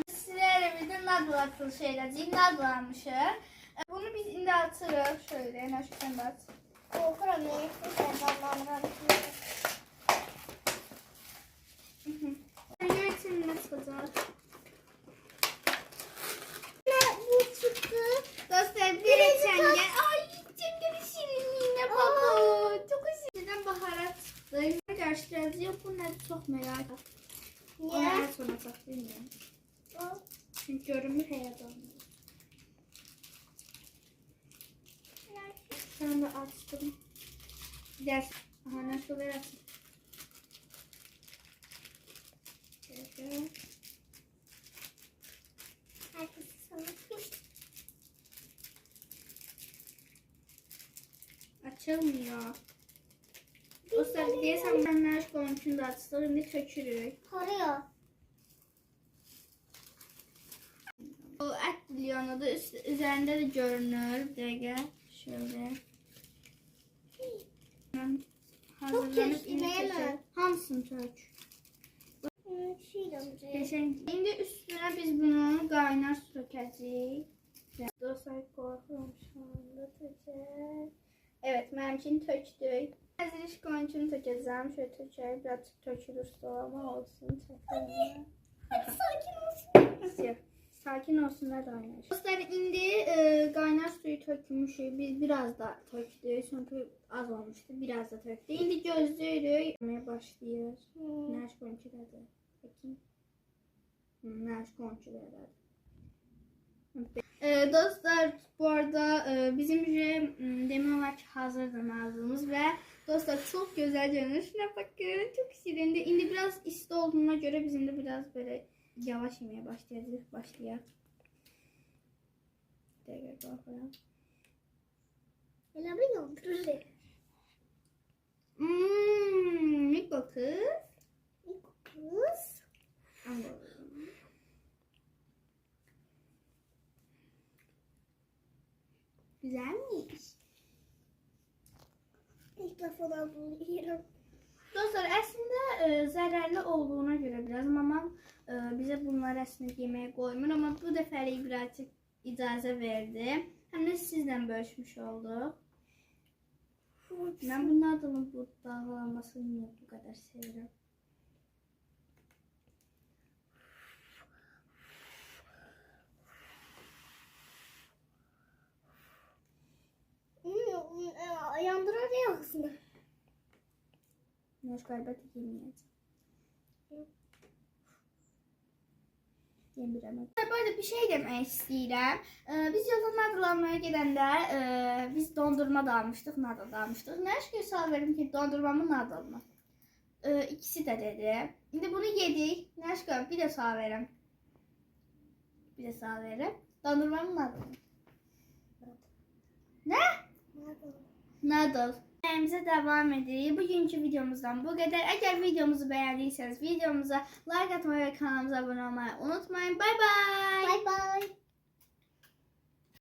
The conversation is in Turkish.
sizlerle birlikte nadıl atılışı edəcəyik. Nadıl almışıq. Bunu biz indi atırıq. Şöyle, naşıktan da at. Korkuram ben. Yönetimine çıkacaq. Bu çıktı. Dostlar bir çengel. Ay çengelin şirinliğine bakın. Çok şirinden baharat çıktı. Karıştıracağız. Bunları çok merak ettim. Niye? Onlara sonra saklayayım. Çünkü görünmür heyecanlı. Sen de açtım. Ders. Aha nasıl verasın? Evet. Herkes sanatmış. Açılmıyor. Dostlar diyersem ben aşk olmuşum da açtım. Şimdi tökürük. Koruyor. O et milyonu da üzerinde de görünür. Bir dakika. Şöyle. Hazırlanıp kestiremem. Hamsın tök. Şirin. Şimdi üstüne biz bunu kaynar su dökəcəyik. Dostlar korkuyorum şu anda tökək. Evet, məmkini tökdük. Əziliş qoyuncunu tökəcəm. Şöyle tökək. Birazcık tökülür su ama olsun. Çəkilmə. Hadi sakin olsun. Sakin olsunlar da oynar. Dostlar indi kaynar suyu tökmüşük. Biz biraz da tökdük. Çünkü az olmuştu. Biraz da tökdük. İndi gözlüyoruz. Yemeye başlayır. Nəş qonçudadır. Bakayım. Nəş qonçudadır. Dostlar bu arada bizim demin olarak hazırdı nazlımız ve dostlar çok güzel görünüyor. Şuna bakın çok şirindi. Şimdi biraz isti olduğuna göre bizim de biraz böyle yavaş yemeye başlayacağız. Tekrar bakalım. Elimi yandırır. Ne bakın? Kız. Güzelmiş. İlk defa bunu yiyorum. Dostlar aslında zararlı olduğuna göre biraz ama bize bunları aslında yemeğe koymur ama bu defəlik birazcık icazə verdi. Hem de sizden bölüşmüş olduk. Ben bunun adını bu dağlanmasını niye bu kadar seviyorum. Yandırır ya aslında. Hoş galiba yemeyeceğim. Yemirəm. Böyle bir şey demək istəyirəm. Biz yolda nadıl almaya gedəndə biz dondurma da almışdıq, nadıl da almışdıq. Nə şükür sual verim ki, dondurmamı nadıl mı? İkisi de dedi. İndi bunu yedik. Nə şükür bir de sual verim. Dondurmamı nadıl mı? Ne? Nadıl. Videomuza devam edelim. Bugünkü videomuzdan bu kadar. Eğer videomuzu beğendiyseniz videomuza like atmayı ve kanalımıza abone olmayı unutmayın. Bye bye. Bye bye.